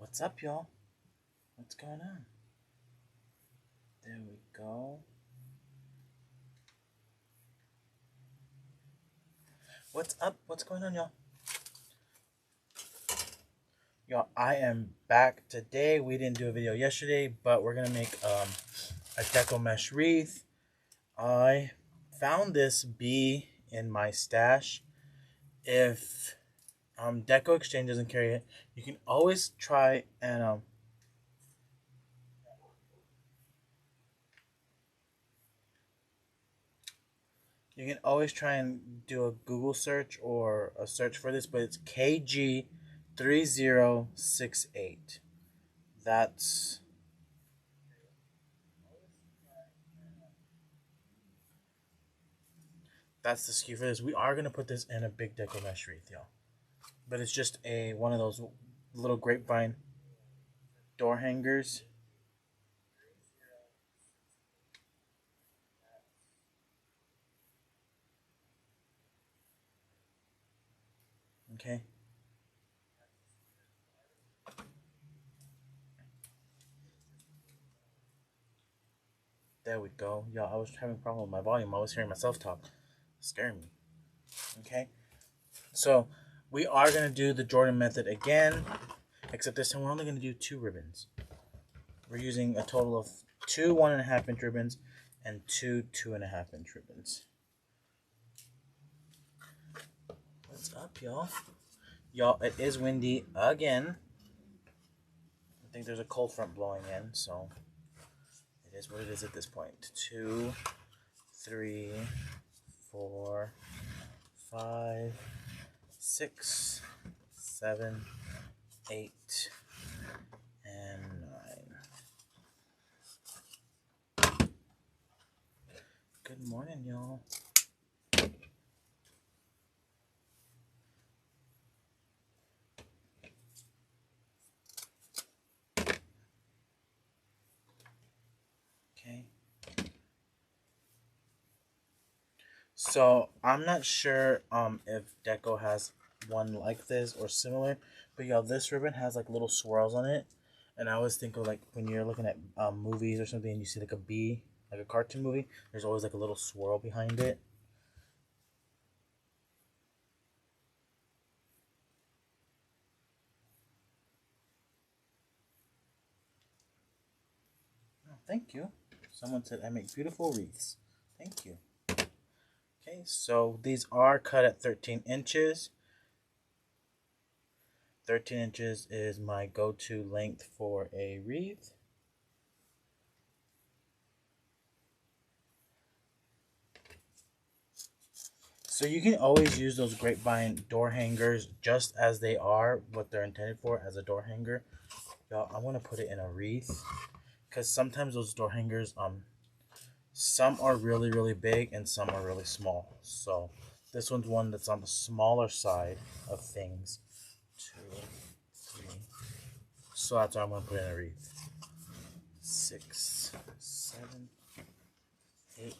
What's up, y'all? What's going on? There we go. What's up? What's going on, y'all? Y'all, I am back today. We didn't do a video yesterday, but we're gonna make a Deco mesh wreath. I found this bee in my stash. If DecoExchange doesn't carry it, you can always try and you can always try and do a Google search or a search for this, but it's KG3068. That's the SKU for this. We are gonna put this in a big Deco mesh wreath, y'all. But it's just one of those little grapevine door hangers. Okay. There we go. Y'all, I was having a problem with my volume. I was hearing myself talk. Scaring me. Okay. So we are gonna do the Jordan method again, except this time we're only gonna do 2 ribbons. We're using a total of 2 1.5-inch ribbons and 2 2.5-inch ribbons. What's up, y'all? Y'all, it is windy again. I think there's a cold front blowing in, so it is what it is at this point. 2, 3, 4, 5, 6, 7, 8, and 9. Good morning, y'all. Okay. So I'm not sure if Deco has one like this or similar, but y'all, this ribbon has like little swirls on it, and I always think of like when you're looking at movies or something and you see like a bee, like a cartoon movie, there's always like a little swirl behind it. Oh, thank you. Someone said I make beautiful wreaths. Thank you. Okay, so these are cut at 13 inches. 13 inches is my go-to length for a wreath. So you can always use those grapevine door hangers just as they are, what they're intended for, as a door hanger. Y'all, I'm gonna put it in a wreath because sometimes those door hangers, some are really, really big and some are really small. So this one's one that's on the smaller side of things. 2, 3. So that's why I'm gonna put it in a wreath. 6, 7, 8,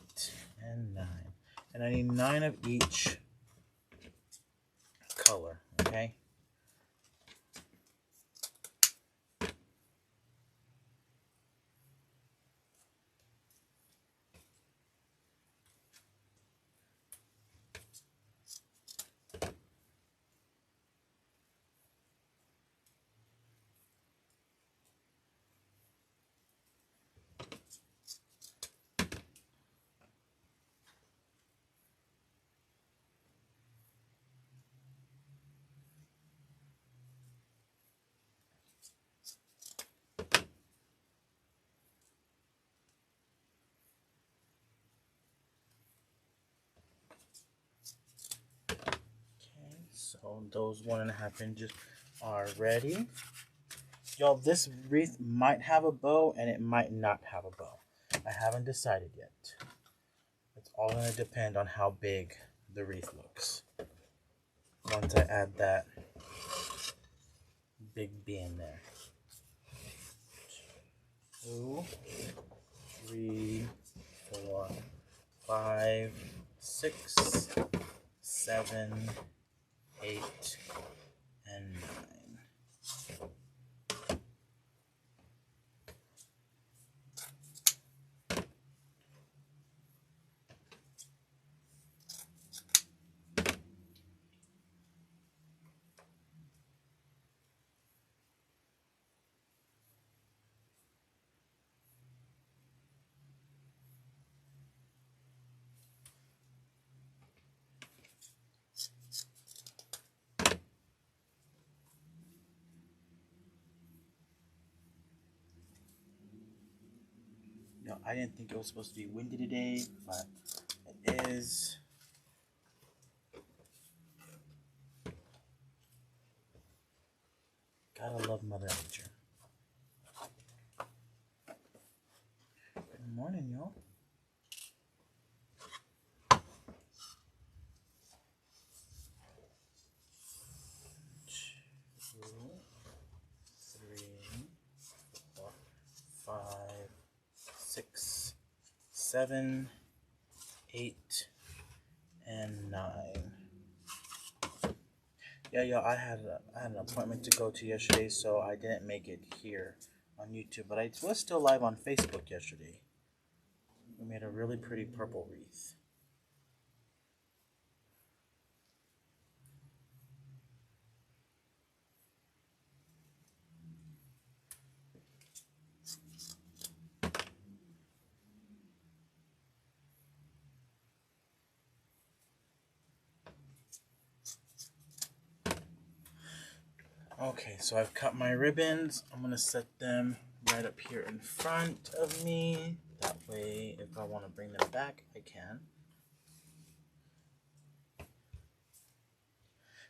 and 9. And I need 9 of each color, okay? So those 1.5 inches are ready. Y'all, this wreath might have a bow and it might not have a bow. I haven't decided yet. It's all going to depend on how big the wreath looks. Once I add that big bee in there. 2, 3, 4, 5, 6, 7, 8, and 9. You know, I didn't think it was supposed to be windy today, but it is. Gotta love Mother Nature. Good morning, y'all. Five, 6, 7, 8, and 9. Yeah, I had an appointment to go to yesterday, so I didn't make it here on YouTube, but I was still live on Facebook yesterday. We made a really pretty purple wreath. Okay, so I've cut my ribbons. I'm going to set them right up here in front of me. That way, if I want to bring them back, I can.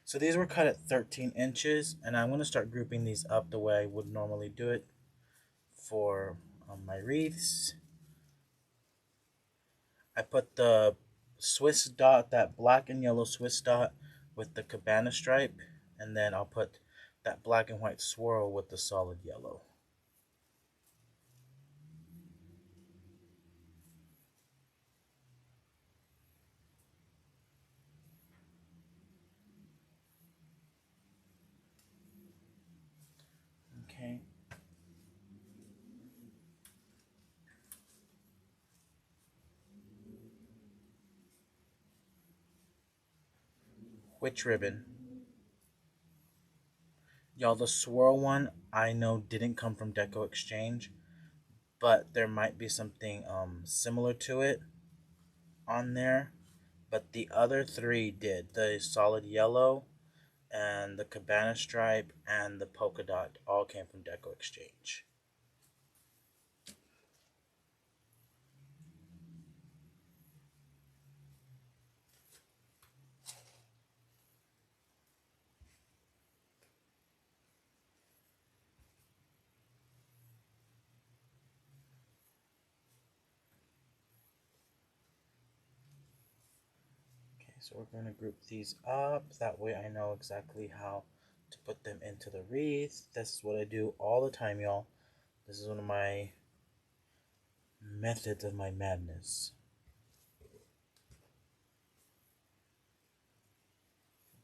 So these were cut at 13 inches, and I'm going to start grouping these up the way I would normally do it for my wreaths. I put the Swiss dot, that black and yellow Swiss dot with the cabana stripe, and then I'll put that black and white swirl with the solid yellow. Okay. Which ribbon? Y'all, the swirl one I know didn't come from DecoExchange, but there might be something similar to it on there. But the other three did. The solid yellow and the cabana stripe and the polka dot all came from DecoExchange. So we're going to group these up. That way I know exactly how to put them into the wreath. This is what I do all the time, y'all. This is one of my methods of my madness.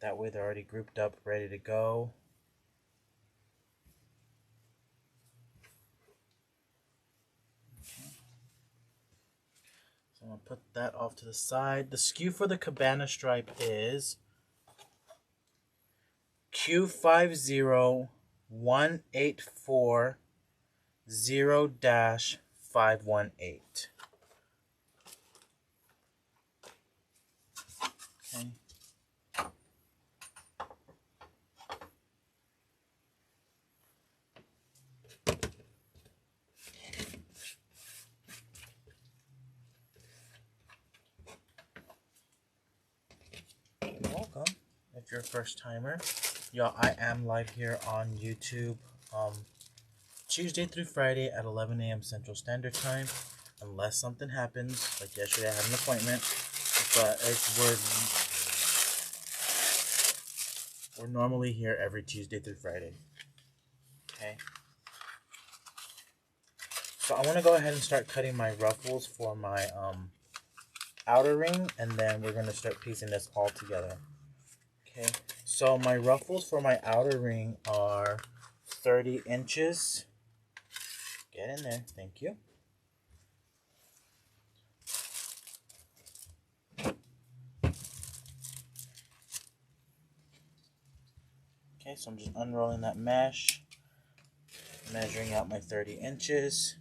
That way they're already grouped up, ready to go. So I'm going to put that off to the side. The SKU for the cabana stripe is Q50184-0-518. Okay. You're welcome. If you're a first timer, y'all, I am live here on YouTube Tuesday through Friday at 11 a.m. Central Standard Time, unless something happens. Like yesterday, I had an appointment, but we're normally here every Tuesday through Friday. Okay. So I want to go ahead and start cutting my ruffles for my outer ring, and then we're going to start piecing this all together. Okay, so my ruffles for my outer ring are 30 inches. Get in there, thank you. Okay, so I'm just unrolling that mesh, measuring out my 30 inches.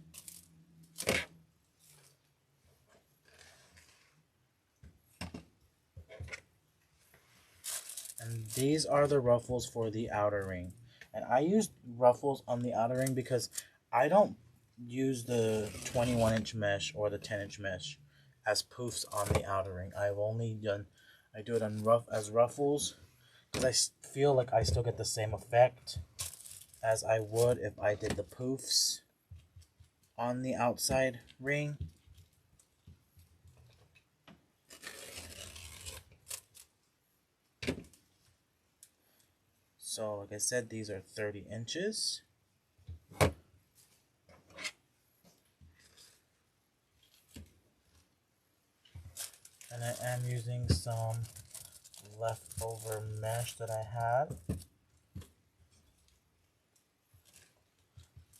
And these are the ruffles for the outer ring. And I use ruffles on the outer ring because I don't use the 21-inch mesh or the 10-inch mesh as poofs on the outer ring. I do it on as ruffles because I feel like I still get the same effect as I would if I did the poofs on the outside ring. So like I said, these are 30 inches. And I am using some leftover mesh that I had.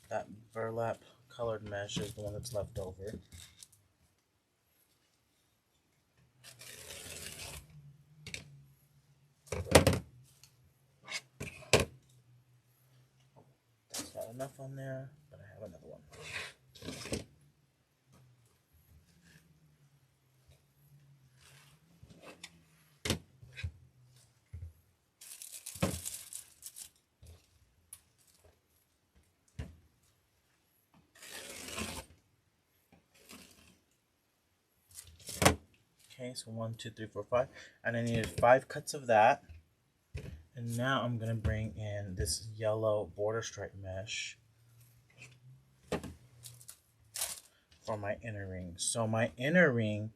That burlap colored mesh is the one that's left over. That's not enough on there, but I have another one. Okay, so 1, 2, 3, 4, 5. And I needed 5 cuts of that. And now I'm going to bring in this yellow border stripe mesh for my inner ring. So my inner ring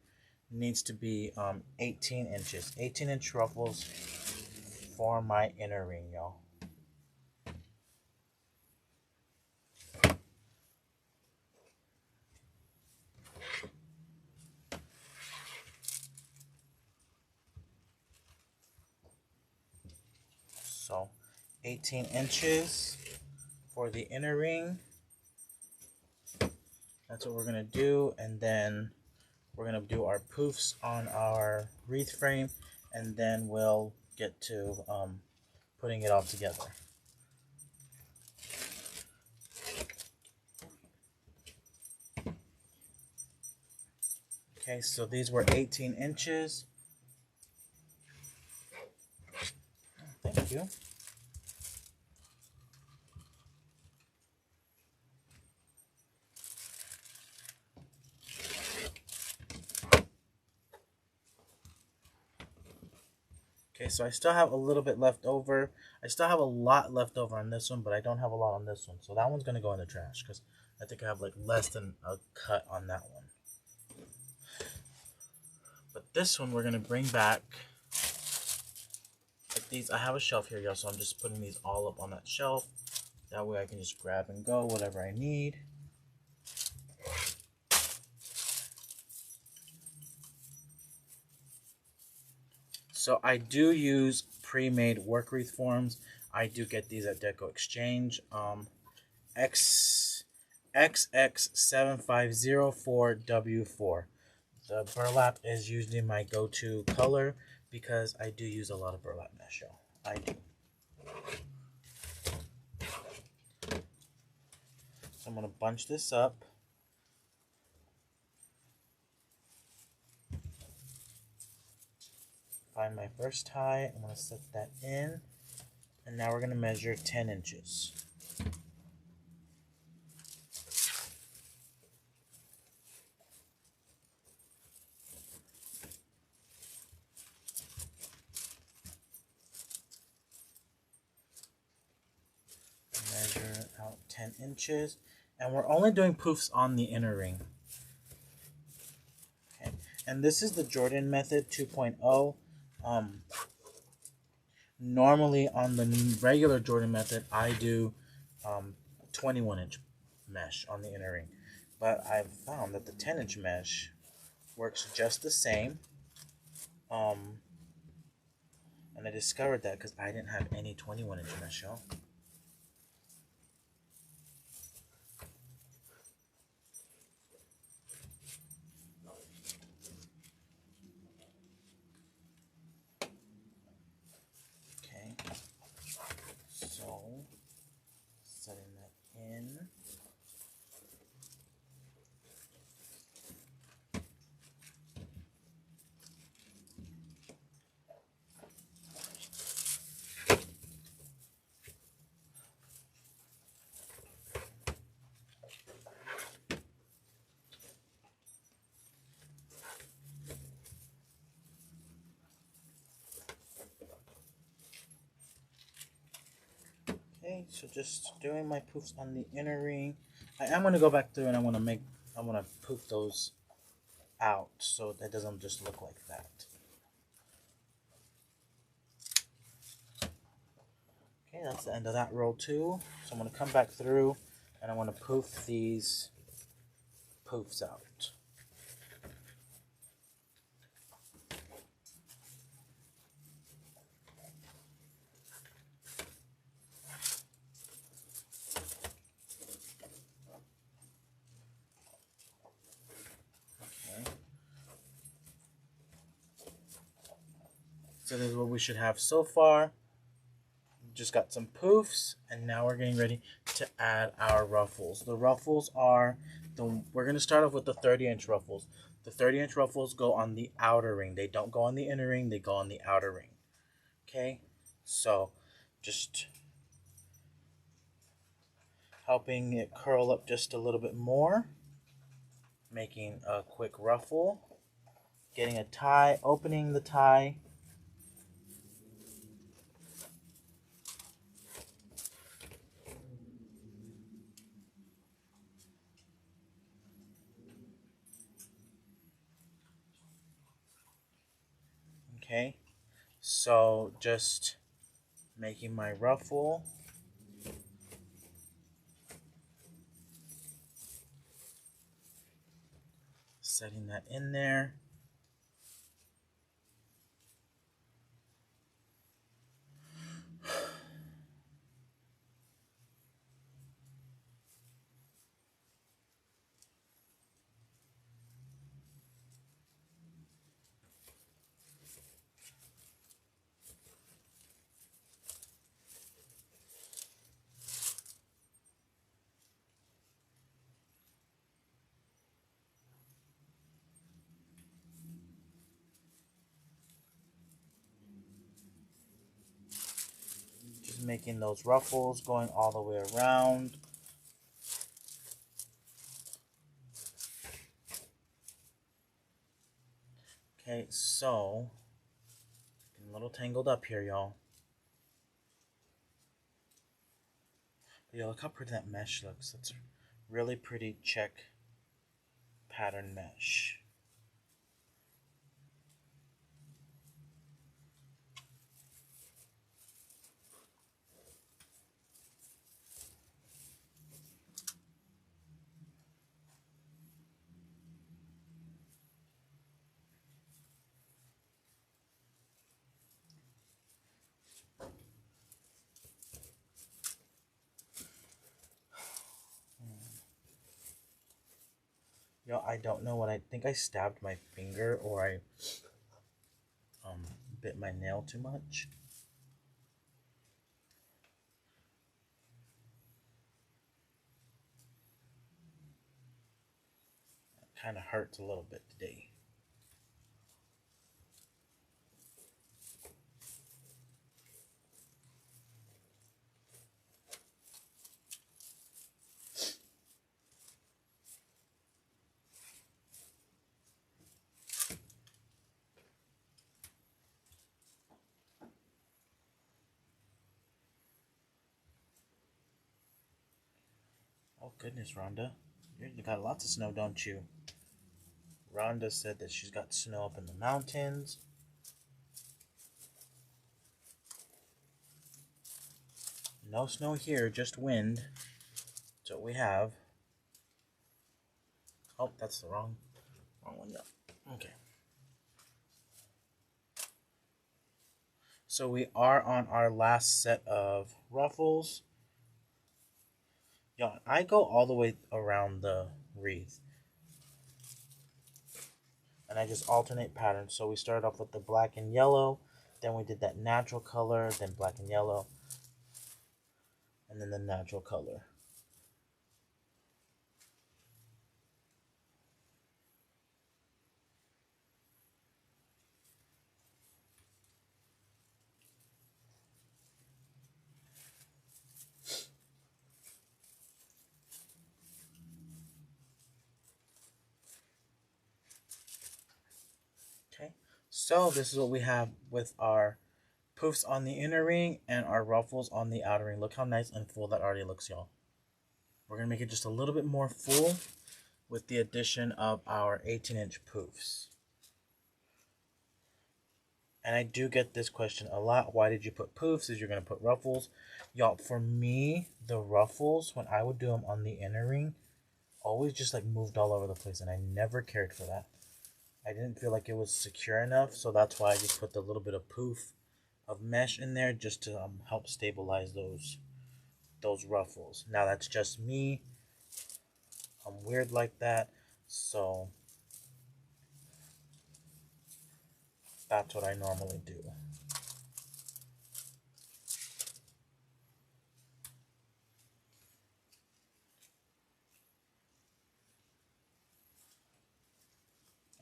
needs to be 18 inches. 18-inch ruffles for my inner ring, y'all. So 18 inches for the inner ring. That's what we're going to do. And then we're going to do our poofs on our wreath frame. And then we'll get to putting it all together. Okay, so these were 18 inches. Thank you. Okay, so I still have a little bit left over. I still have a lot left over on this one, but I don't have a lot on this one. So that one's going to go in the trash because I think I have like less than a cut on that one. But this one we're going to bring back. Like these, I have a shelf here, y'all, so I'm just putting these all up on that shelf. That way I can just grab and go whatever I need. So I do use pre-made work wreath forms. I do get these at DecoExchange. XX7504W4. The burlap is usually my go-to color because I do use a lot of burlap mesh, y'all. I do. So I'm going to bunch this up. Find my first tie. I'm going to set that in. And now we're going to measure 10 inches. Measure out 10 inches. And we're only doing poofs on the inner ring. Okay. And this is the Jordan method 2.0. Normally on the regular Jordan method, I do 21-inch mesh on the inner ring. But I've found that the 10-inch mesh works just the same. And I discovered that because I didn't have any 21-inch mesh, y'all. Setting that in. So just doing my poofs on the inner ring. I am going to go back through and I want to poof those out so that doesn't just look like that. Okay, that's the end of that row too. So I'm going to come back through and I want to poof these poofs out. Okay. So this is what we should have so far. Just got some poofs, and now we're getting ready to add our ruffles. The ruffles are we're going to start off with the 30-inch ruffles. The 30-inch ruffles go on the outer ring. They don't go on the inner ring, they go on the outer ring. Okay? So just helping it curl up just a little bit more, making a quick ruffle, getting a tie, opening the tie. Okay, so just making my ruffle. Setting that in there. Just making those ruffles going all the way around. Okay, so getting a little tangled up here, y'all. Yo, look how pretty that mesh looks. That's really pretty check pattern mesh. Yo, I don't know what I think I stabbed my finger or I bit my nail too much. It kind of hurts a little bit today. Oh goodness, Rhonda. You got lots of snow, don't you? Rhonda said that she's got snow up in the mountains. No snow here, just wind. That's what we have. Oh, that's the wrong one. Yeah. Okay. So we are on our last set of ruffles. Yeah, I go all the way around the wreath. And I just alternate patterns. So we started off with the black and yellow. Then we did that natural color. Then black and yellow. And then the natural color. Okay, so this is what we have with our poofs on the inner ring and our ruffles on the outer ring. Look how nice and full that already looks, y'all. We're going to make it just a little bit more full with the addition of our 18-inch poofs. And I do get this question a lot. Why did you put poofs? Is you're going to put ruffles? Y'all, for me, the ruffles, when I would do them on the inner ring, always just like moved all over the place. And I never cared for that. I didn't feel like it was secure enough. So that's why I just put the little bit of poof of mesh in there just to help stabilize those ruffles. Now that's just me. I'm weird like that. So that's what I normally do.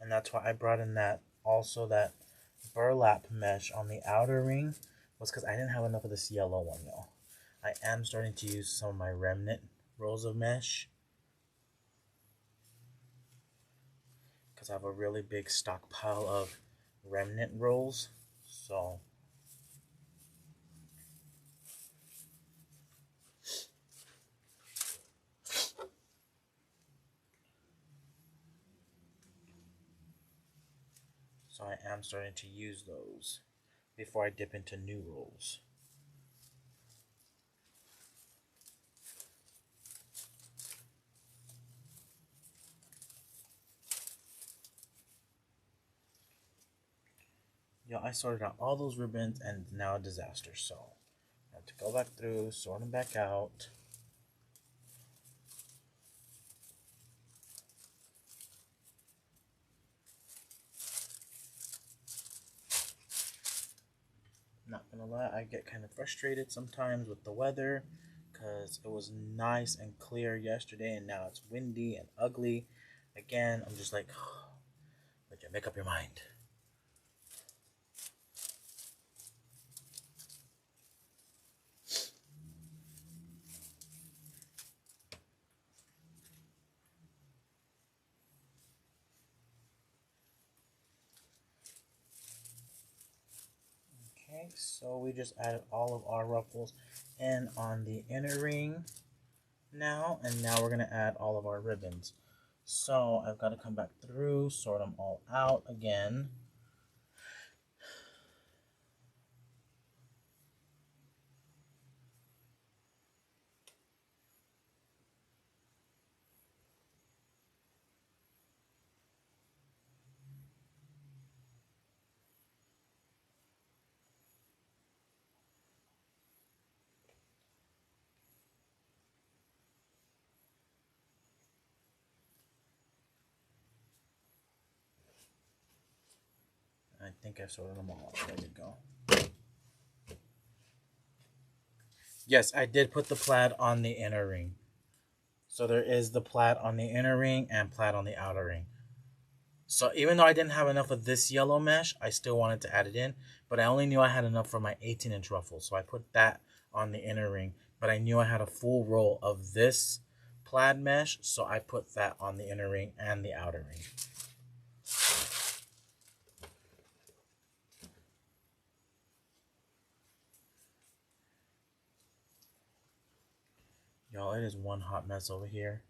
And that's why I brought in that burlap mesh on the outer ring, was because I didn't have enough of this yellow one, though. I am starting to use some of my remnant rolls of mesh because I have a really big stockpile of remnant rolls. So I am starting to use those before I dip into new rolls. Yeah, I sorted out all those ribbons and now a disaster. So I have to go back through, sort them back out. Not gonna lie, I get kind of frustrated sometimes with the weather because it was nice and clear yesterday and now it's windy and ugly. Again, I'm just like, oh, but you make up your mind. Okay, so we just added all of our ruffles in on the inner ring now, and now we're gonna add all of our ribbons. So I've got to come back through, sort them all out again. I think I sorted them all out. There we go. Yes, I did put the plaid on the inner ring. So there is the plaid on the inner ring and plaid on the outer ring. So even though I didn't have enough of this yellow mesh, I still wanted to add it in. But I only knew I had enough for my 18-inch ruffle. So I put that on the inner ring. But I knew I had a full roll of this plaid mesh. So I put that on the inner ring and the outer ring. Y'all, it is one hot mess over here.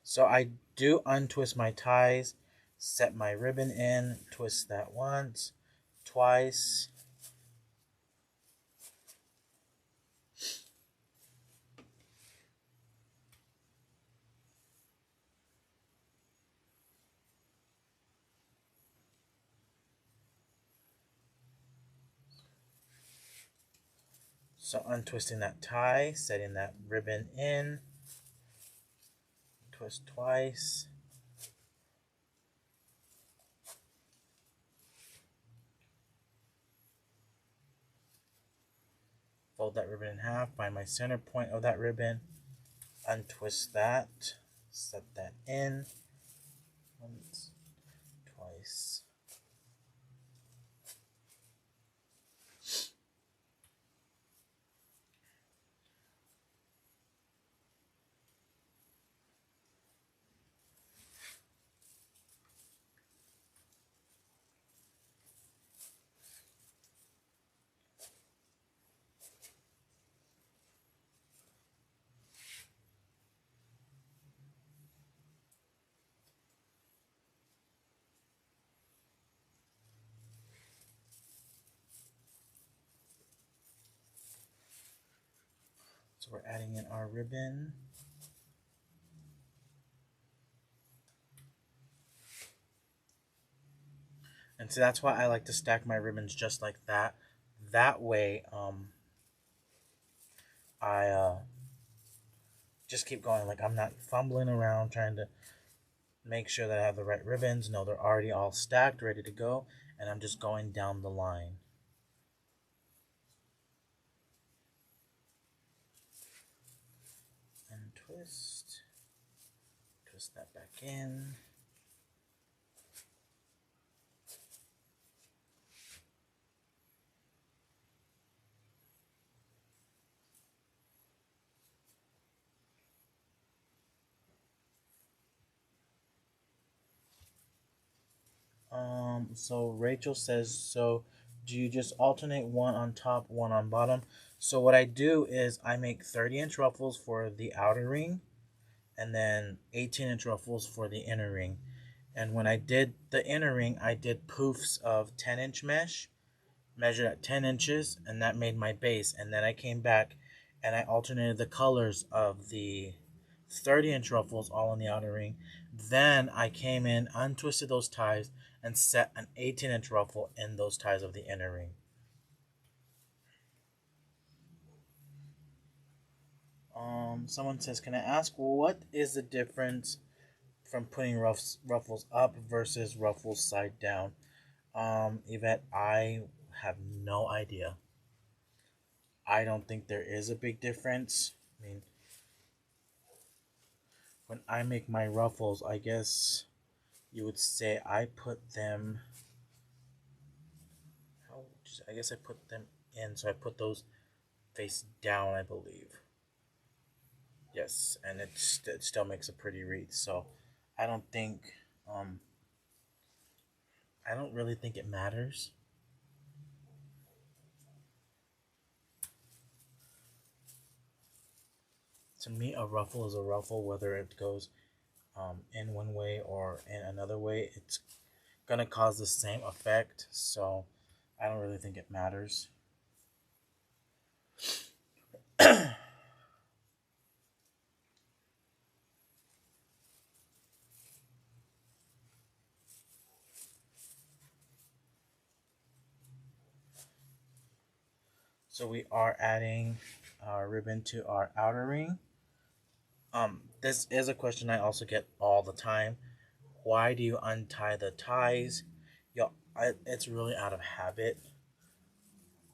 So I do untwist my ties, set my ribbon in, twist that once, twice. So untwisting that tie, setting that ribbon in, twist twice. Fold that ribbon in half, find my center point of that ribbon, untwist that, set that in, once, twice. So we're adding in our ribbon. And so that's why I like to stack my ribbons just like that. That way, I just keep going. Like, I'm not fumbling around trying to make sure that I have the right ribbons. No, they're already all stacked, ready to go. And I'm just going down the line. And twist. Twist that back in. So Rachel says, so do you just alternate one on top, one on bottom? So what I do is I make 30-inch ruffles for the outer ring and then 18-inch ruffles for the inner ring. And when I did the inner ring, I did poofs of 10-inch mesh, measured at 10 inches, and that made my base. And then I came back and I alternated the colors of the 30-inch ruffles all in the outer ring. Then I came in, untwisted those ties, and set an 18-inch ruffle in those ties of the inner ring. Someone says, can I ask what is the difference from putting ruffles up versus ruffles side down? Yvette, I have no idea. I don't think there is a big difference. I mean, when I make my ruffles, I guess you would say I put them, I guess I put them in, so I put those face down, I believe. Yes, and it still makes a pretty wreath, so I don't think, I don't really think it matters. To me, a ruffle is a ruffle, whether it goes in one way or in another way. It's gonna cause the same effect, so I don't really think it matters. So we are adding our ribbon to our outer ring. This is a question I also get all the time. Why do you untie the ties? It's really out of habit.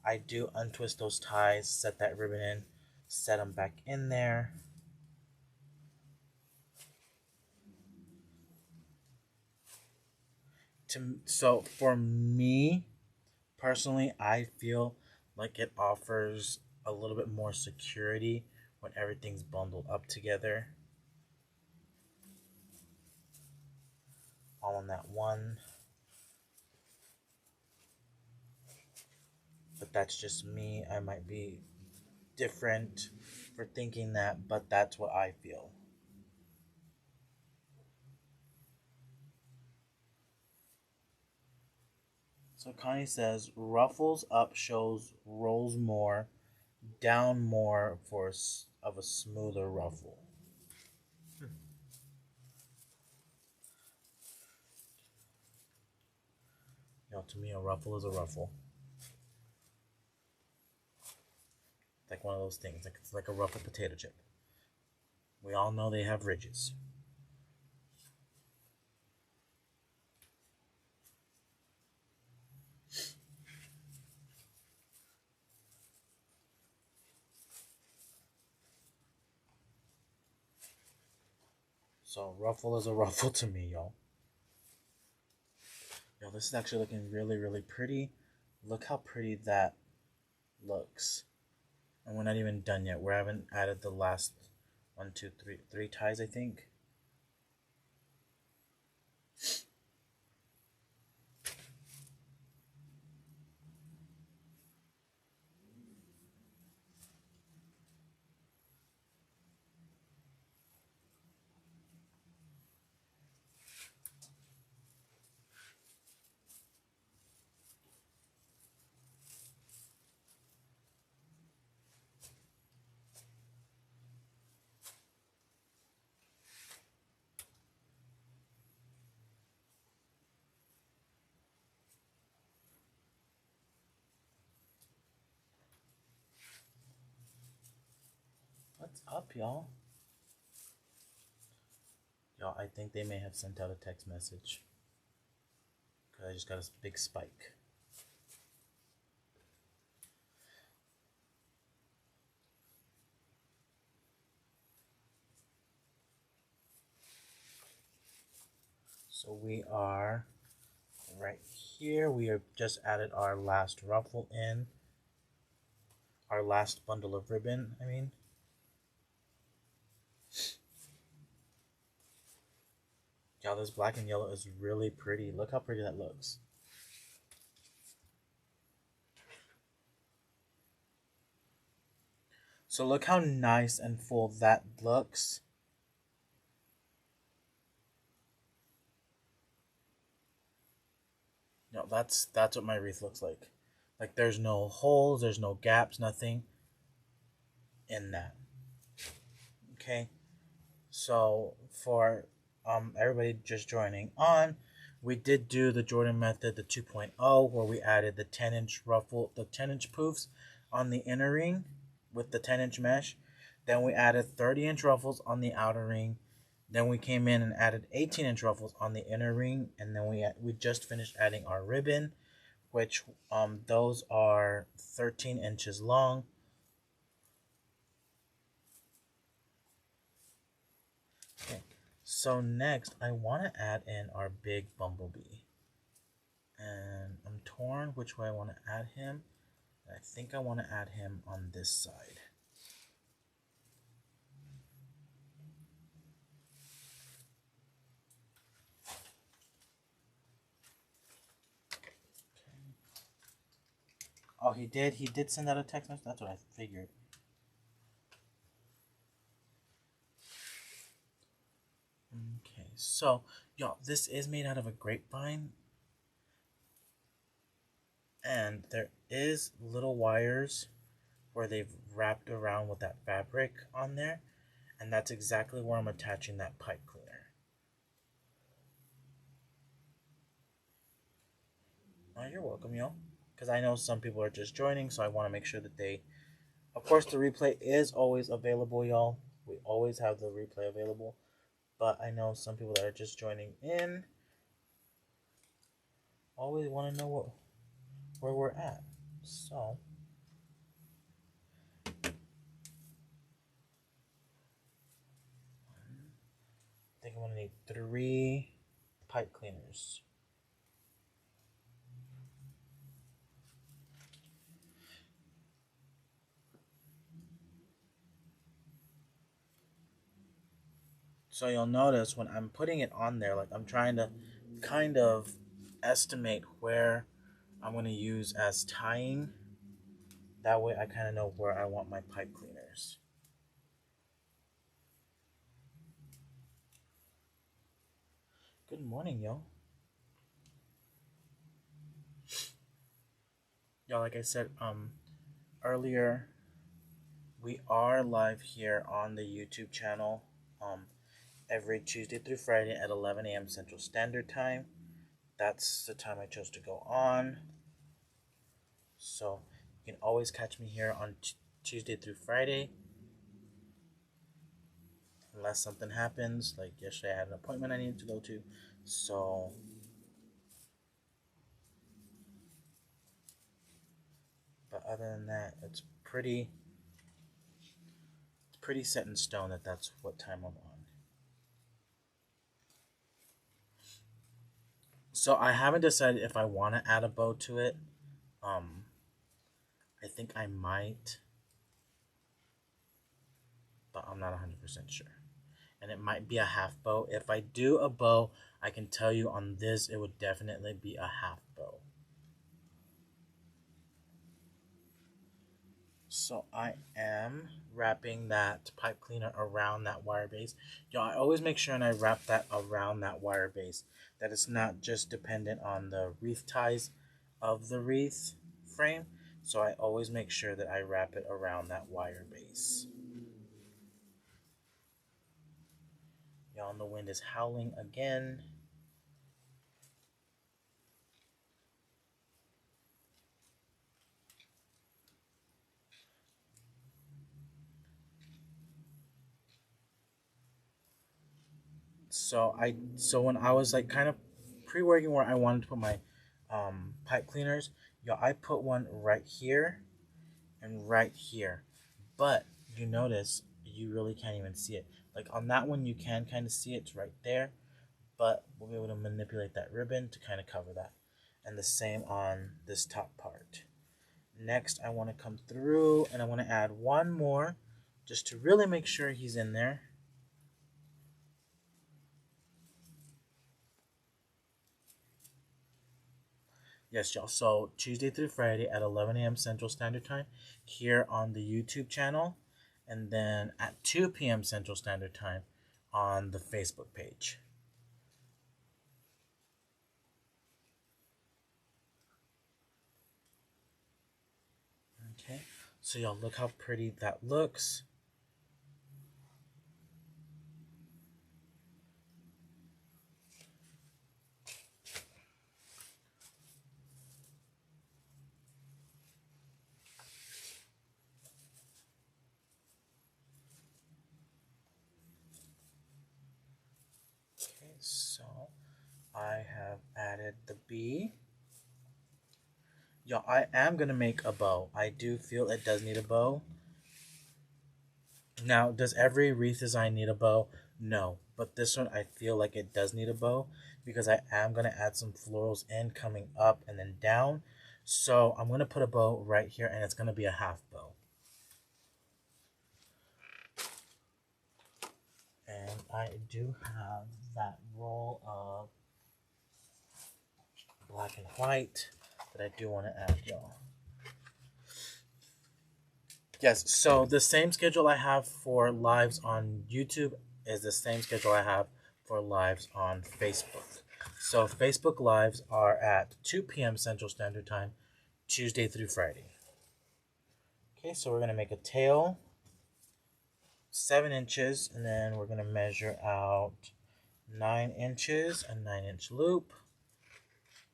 I do untwist those ties, set that ribbon in, set them back in there. So for me, personally, I feel like it offers a little bit more security when everything's bundled up together. All in that one. But that's just me. I might be different for thinking that, but that's what I feel. So Connie says, ruffles up shows rolls more, down more for of a smoother ruffle. You know, to me, a ruffle is a ruffle. It's like one of those things. Like it's like a ruffled potato chip. We all know they have ridges. So ruffle is a ruffle to me, y'all. Yo, this is actually looking really, really pretty. Look how pretty that looks. And we're not even done yet. We haven't added the last three ties, I think. What's up, y'all? Y'all, I think they may have sent out a text message. Because I just got a big spike. So we are right here. We have just added our last ruffle in. Our last bundle of ribbon, I mean. Y'all, this black and yellow is really pretty. Look how pretty that looks. So look how nice and full that looks. No, that's what my wreath looks like. Like there's no holes, there's no gaps, nothing in that. Okay. So for everybody just joining on, we did do the Jordan method, the 2.0, where we added the 10-inch ruffle, the 10-inch poofs on the inner ring with the 10-inch mesh. Then we added 30-inch ruffles on the outer ring. Then we came in and added 18-inch ruffles on the inner ring, and then we just finished adding our ribbon, which those are 13 inches long. Okay, so next I want to add in our big bumblebee, and I'm torn which way I want to add him. I think I want to add him on this side. Oh, he did send out a text message. That's what I figured. Okay, so y'all, this is made out of a grapevine, and there is little wires where they've wrapped around with that fabric on there, and that's exactly where I'm attaching that pipe cleaner. Oh, you're welcome, y'all. Because I know some people are just joining, so I want to make sure that they... Of course, the replay is always available, y'all. We always have the replay available. But I know some people that are just joining in always want to know where we're at. So... I think I'm going to need 3 pipe cleaners. So you'll notice when I'm putting it on there, like I'm trying to kind of estimate where I'm going to use as tying. That way I kind of know where I want my pipe cleaners. Good morning, yo. Y'all, like I said earlier, we are live here on the YouTube channel every Tuesday through Friday at 11 a.m. Central Standard Time. That's the time I chose to go on. So you can always catch me here on Tuesday through Friday. Unless something happens, like yesterday I had an appointment I needed to go to. So but other than that, it's pretty set in stone that that's what time I'm on. So I haven't decided if I want to add a bow to it. I think I might, but I'm not 100% sure. And it might be a half bow. If I do a bow, I can tell you on this, it would definitely be a half bow. So I am wrapping that pipe cleaner around that wire base. Y'all, I always make sure and I wrap that around that wire base. That it's not just dependent on the wreath ties of the wreath frame. So I always make sure that I wrap it around that wire base. Y'all, and the wind is howling again. So when I was like kind of pre-working where I wanted to put my pipe cleaners, I put one right here and right here. But you notice you really can't even see it. Like on that one you can kind of see it's right there, but we'll be able to manipulate that ribbon to kind of cover that. And the same on this top part. Next, I want to come through and I want to add one more just to really make sure he's in there. Yes, y'all. So Tuesday through Friday at 11 a.m. Central Standard Time here on the YouTube channel, and then at 2 p.m. Central Standard Time on the Facebook page. Okay, so y'all look how pretty that looks. Okay, so I have added the bee. Y'all, I am going to make a bow. I do feel it does need a bow. Now, does every wreath design need a bow? No. But this one, I feel like it does need a bow because I am going to add some florals in coming up and then down. So I'm going to put a bow right here, and it's going to be a half bow. And I do have that roll of black and white that I do want to add, y'all. Yes, so the same schedule I have for lives on YouTube is the same schedule I have for lives on Facebook. So Facebook lives are at 2 p.m. Central Standard Time, Tuesday through Friday. Okay, so we're going to make a tail, 7 inches, and then we're going to measure out 9 inches, a 9-inch loop,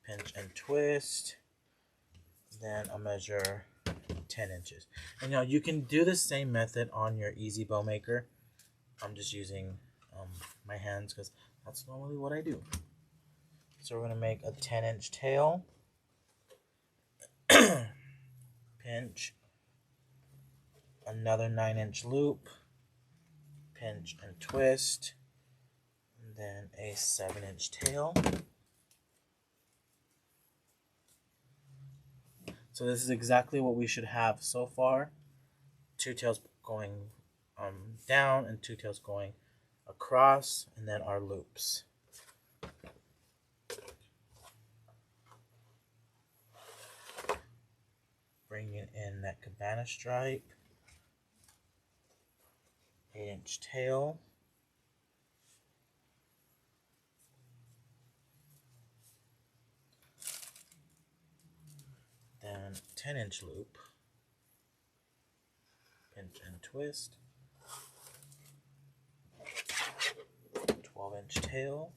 pinch and twist, then I'll measure 10 inches. And now you can do the same method on your easy bow maker. I'm just using my hands because that's normally what I do. So we're going to make a 10-inch tail, pinch, another 9-inch loop, pinch and twist, and then a 7-inch tail. So this is exactly what we should have so far. 2 tails going down and 2 tails going across, and then our loops. Bringing in that cabana stripe, 8-inch tail, then 10-inch loop, pinch and twist, 12-inch tail.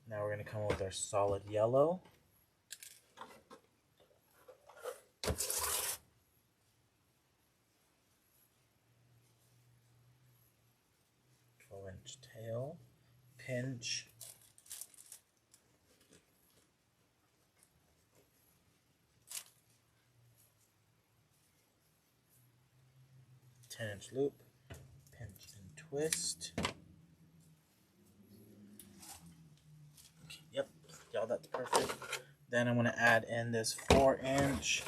Now we're going to come with our solid yellow, 12-inch tail, pinch, ten-inch loop, pinch and twist. Yep, y'all, that's perfect. Then I'm going to add in this 4-inch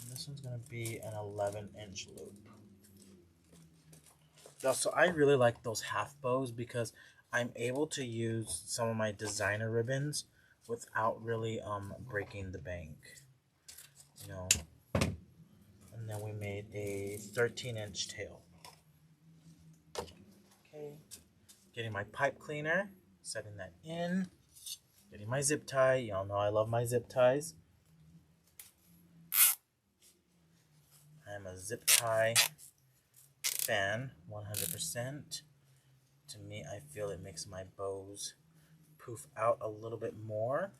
this one's going to be an 11-inch loop. So I really like those half bows because I'm able to use some of my designer ribbons without really breaking the bank, you know. And then we made a 13-inch tail. Okay, getting my pipe cleaner, setting that in, getting my zip tie. Y'all know I love my zip ties. I'm a zip tie fan, 100%. To me, I feel it makes my bows poof out a little bit more.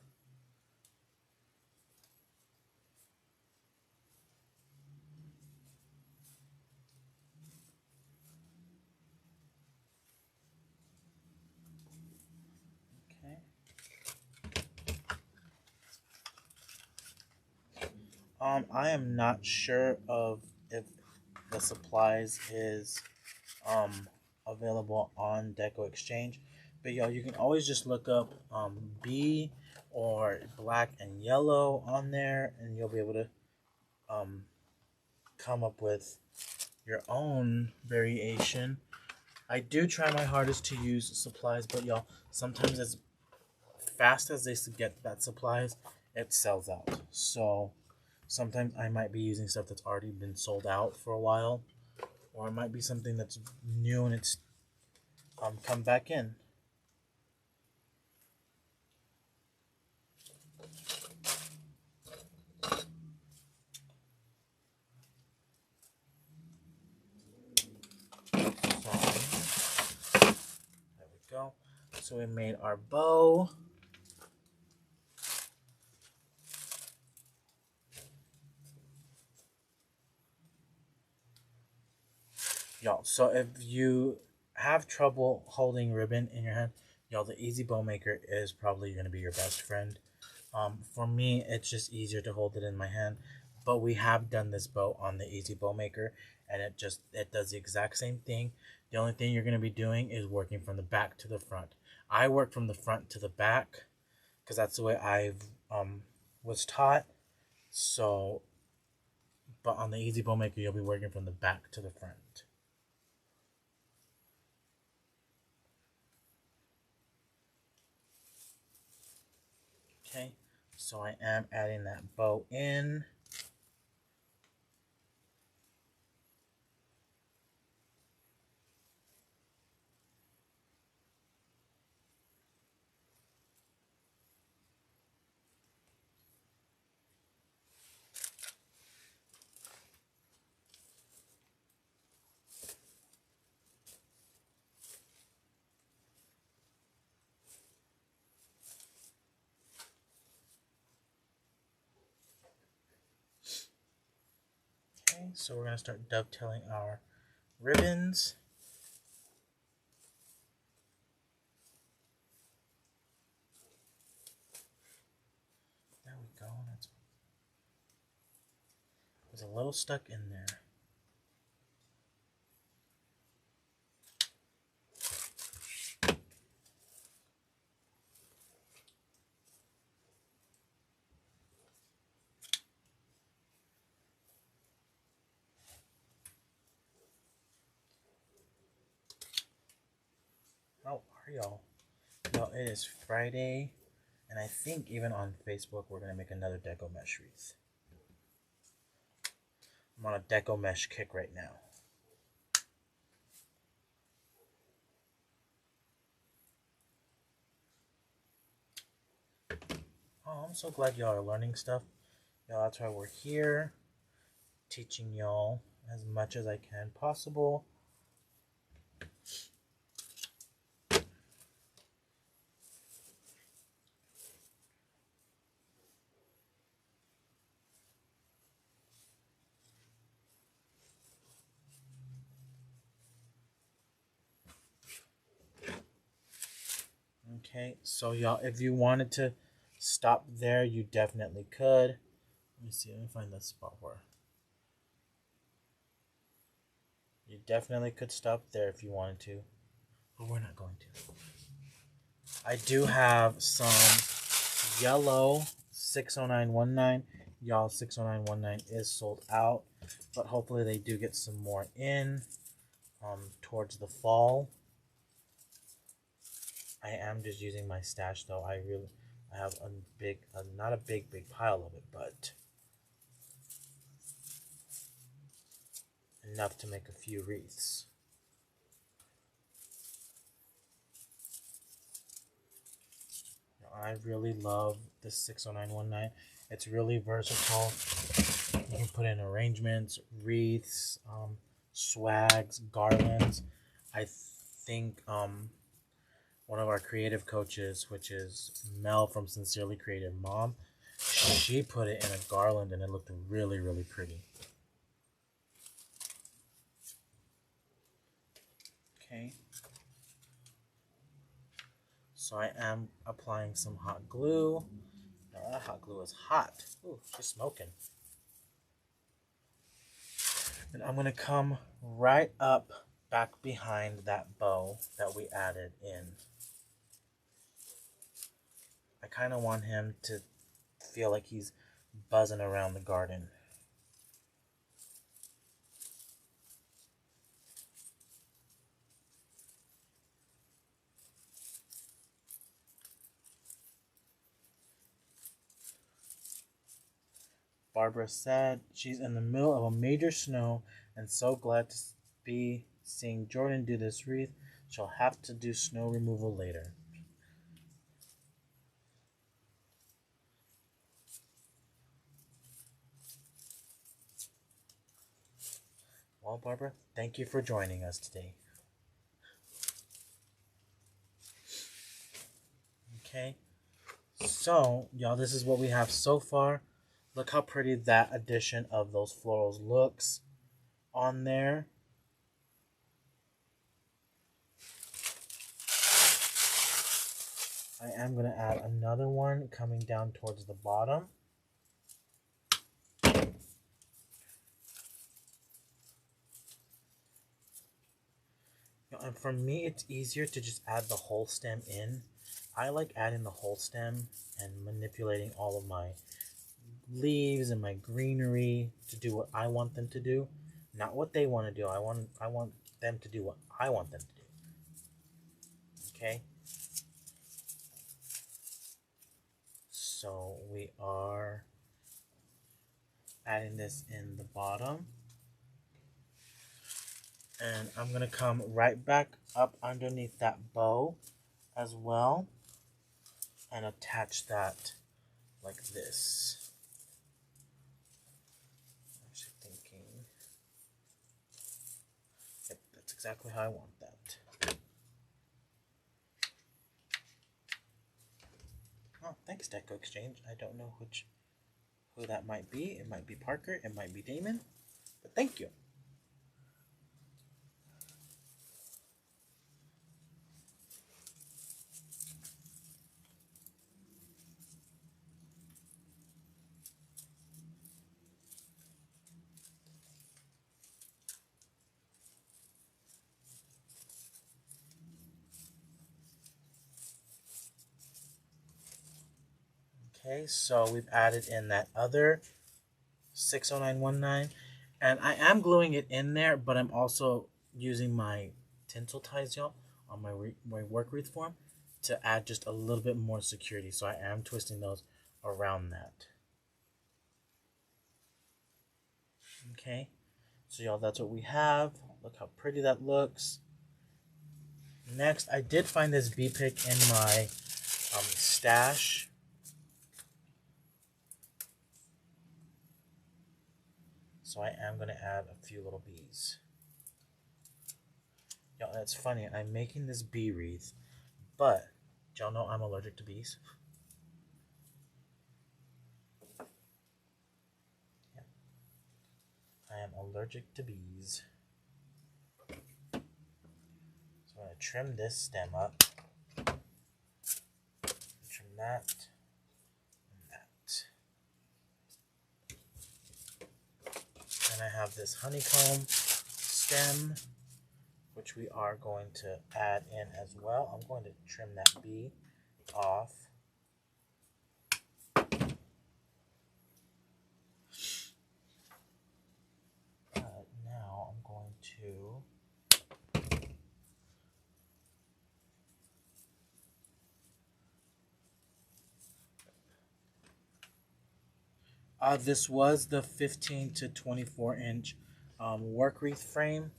Okay. I am not sure of if the supplies is available on DecoExchange, but y'all, you can always just look up bee or black and yellow on there, and you'll be able to come up with your own variation. I do try my hardest to use supplies, but y'all, sometimes as fast as they get that supplies, it sells out. So sometimes I might be using stuff that's already been sold out for a while, or it might be something that's new and it's come back in. There we go. So we made our bow. Y'all, so if you have trouble holding ribbon in your hand, y'all, the Easy Bow Maker is probably going to be your best friend. For me, it's just easier to hold it in my hand, but we have done this bow on the Easy Bow Maker, and it does the exact same thing. The only thing you're going to be doing is working from the back to the front. I work from the front to the back because that's the way I was taught. So, but on the Easy Bow Maker, you'll be working from the back to the front. Okay, so I am adding that bow in. Okay, so we're going to start dovetailing our ribbons. There we go. It's a little stuck in there. How are y'all? Y'all, it is Friday, and I think even on Facebook we're going to make another Deco Mesh wreath. I'm on a Deco Mesh kick right now. Oh, I'm so glad y'all are learning stuff. Y'all, that's why we're here, teaching y'all as much as I can possible. Okay, so y'all, if you wanted to stop there, you definitely could. Let me see, let me find that spot where. You definitely could stop there if you wanted to, but we're not going to. I do have some yellow 60919. Y'all, 60919 is sold out, but hopefully they do get some more in towards the fall. I am just using my stash though. I have a big, not a big pile of it, but enough to make a few wreaths. I really love this 60919. It's really versatile. You can put in arrangements, wreaths, swags, garlands. I think one of our creative coaches, which is Mel from Sincerely Creative Mom, she put it in a garland and it looked really, really pretty. Okay. So I am applying some hot glue. Now that hot glue is hot. Ooh, she's smoking. And I'm going to come right up back behind that bow that we added in. I kind of want him to feel like he's buzzing around the garden. Barbara said she's in the middle of a major snow and so glad to be seeing Jordan do this wreath. She'll have to do snow removal later. Well, Barbara, thank you for joining us today. Okay, so y'all, this is what we have so far. Look how pretty that addition of those florals looks on there. I am going to add another one coming down towards the bottom. And for me, it's easier to just add the whole stem in. I like adding the whole stem and manipulating all of my leaves and my greenery to do what I want them to do, not what they want to do. I want them to do what I want them to do. Okay? So we are adding this in the bottom. And I'm going to come right back up underneath that bow as well and attach that like this. I'm actually thinking, yep, that's exactly how I want that. Oh, thanks, DecoExchange. I don't know who that might be. It might be Parker. It might be Damon. But thank you. Okay, so we've added in that other 60919, and I am gluing it in there, but I'm also using my tinsel ties, y'all, on my work wreath form to add just a little bit more security. So I am twisting those around that. Okay, so y'all, that's what we have. Look how pretty that looks. Next, I did find this bee pick in my stash. So I am going to add a few little bees. Y'all, that's funny. I'm making this bee wreath, but y'all know I'm allergic to bees. Yeah. I am allergic to bees. So I'm going to trim this stem up. Trim that. And I have this honeycomb stem, which we are going to add in as well. I'm going to trim that bee off. Now I'm going to this was the 15 to 24 inch work wreath frame.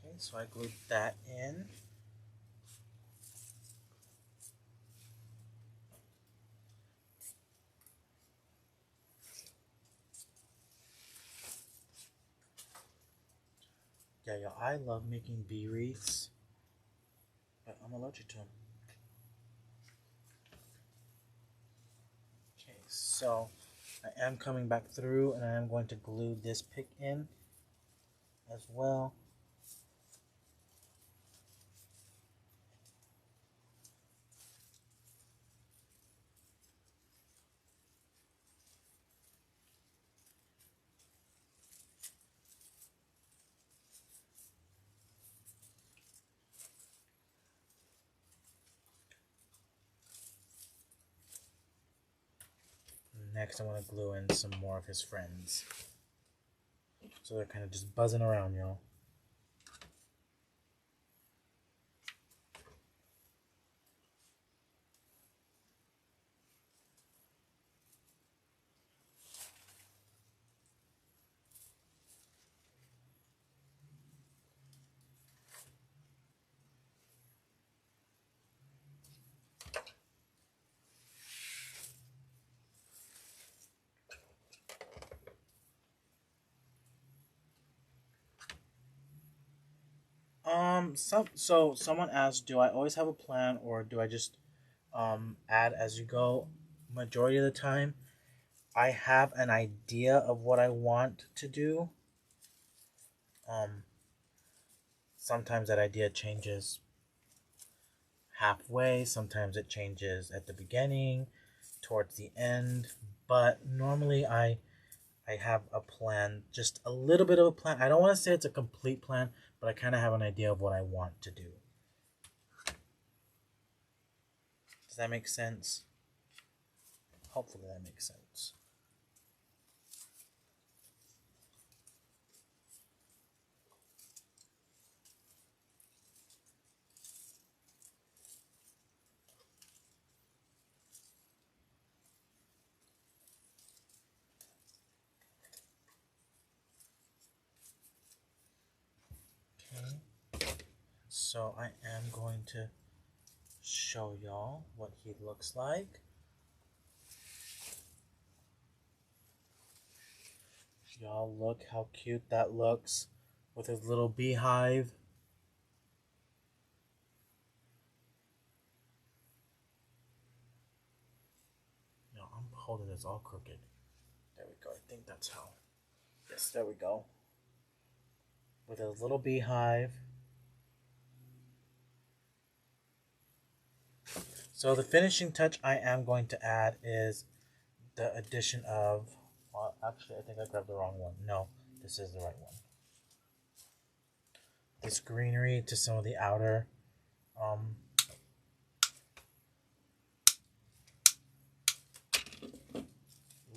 Okay, so I glued that in. Yeah, y'all, I love making bee wreaths, but I'm allergic to them. Okay, so I am coming back through and I am going to glue this pick in as well. Next, I want to glue in some more of his friends. So they're kind of just buzzing around, y'all. So someone asked, do I always have a plan or do I just add as you go? Majority of the time, I have an idea of what I want to do. Sometimes that idea changes halfway, sometimes it changes at the beginning, towards the end, but normally I have a plan, just a little bit of a plan. I don't want to say it's a complete plan, but I kind of have an idea of what I want to do. Does that make sense? Hopefully that makes sense. Okay, so I am going to show y'all what he looks like. Y'all look how cute that looks with his little beehive. No, I'm holding this all crooked. There we go. I think that's how. Yes, there we go. With his little beehive. So the finishing touch I am going to add is the addition of, well, actually I think I grabbed the wrong one. No, this is the right one. This greenery to some of the outer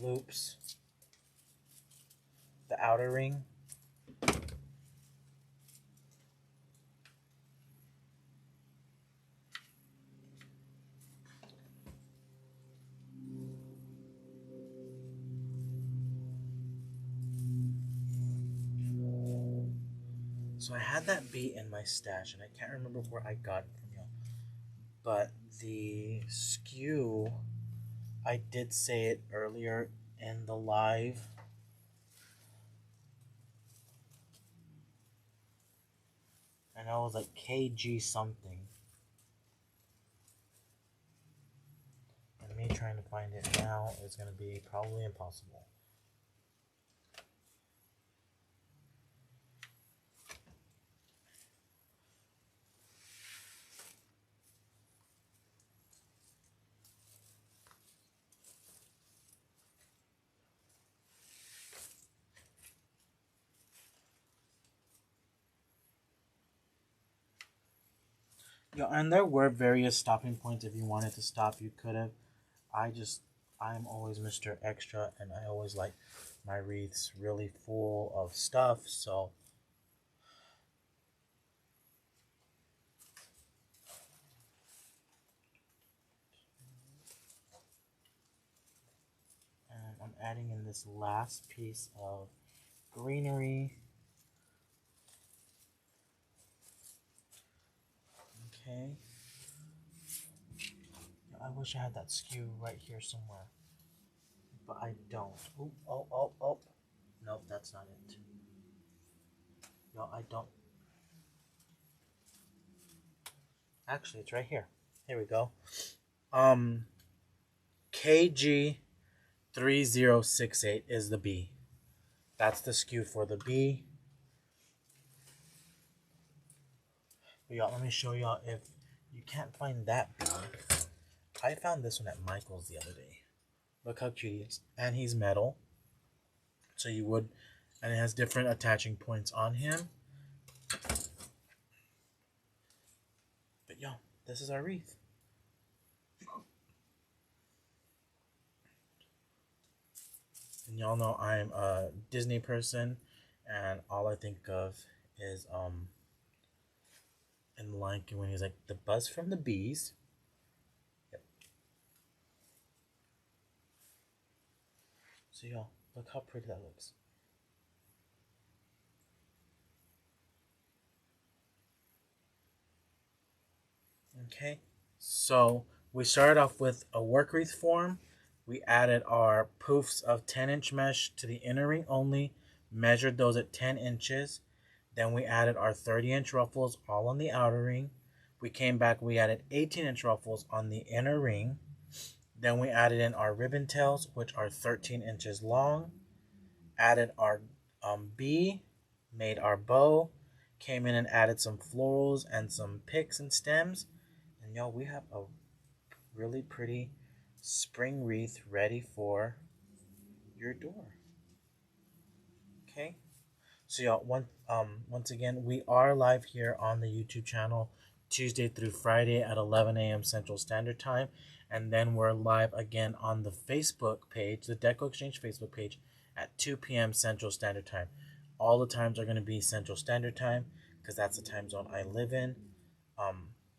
loops, the outer ring. So I had that bee in my stash, and I can't remember where I got it from y'all. But the skew, I did say it earlier in the live. And I was like KG something. And me trying to find it now is going to be probably impossible. Yeah, and there were various stopping points. If you wanted to stop, you could have. I'm always Mr. Extra, and I always like my wreaths really full of stuff, so. And I'm adding in this last piece of greenery. Okay. I wish I had that skew right here somewhere, but I don't. Ooh, oh, oh, oh. Nope, that's not it. No, I don't. Actually, it's right here. Here we go. KG 3068 is the bee. That's the skew for the bee. But y'all, let me show y'all if you can't find that bee. I found this one at Michael's the other day. Look how cute he is. And he's metal. So you would, and it has different attaching points on him. But y'all, this is our wreath. And y'all know I'm a Disney person, and all I think of is in the Lion King when he's like the buzz from the bees. Yep. So y'all, look how pretty that looks. Okay, so we started off with a work wreath form. We added our poofs of 10-inch mesh to the inner ring only, measured those at 10 inches. Then we added our 30-inch ruffles all on the outer ring. We came back, we added 18-inch ruffles on the inner ring. Then we added in our ribbon tails, which are 13 inches long. Added our bee, made our bow, came in and added some florals and some picks and stems. And y'all, we have a really pretty spring wreath ready for your door. Okay, so y'all, once again, we are live here on the YouTube channel Tuesday through Friday at 11 a.m. Central Standard Time, and then we're live again on the Facebook page, the DecoExchange Facebook page, at 2 p.m. Central Standard Time. All the times are going to be Central Standard Time because that's the time zone I live in.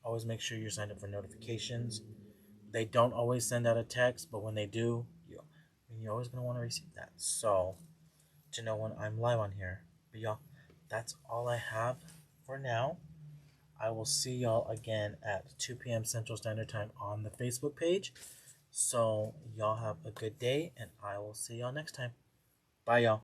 Always make sure you're signed up for notifications. They don't always send out a text, but when they do, you're always going to want to receive that. So, to know when I'm live on here. But y'all, that's all I have for now. I will see y'all again at 2 p.m. Central Standard Time on the Facebook page. So, y'all have a good day, and I will see y'all next time. Bye, y'all.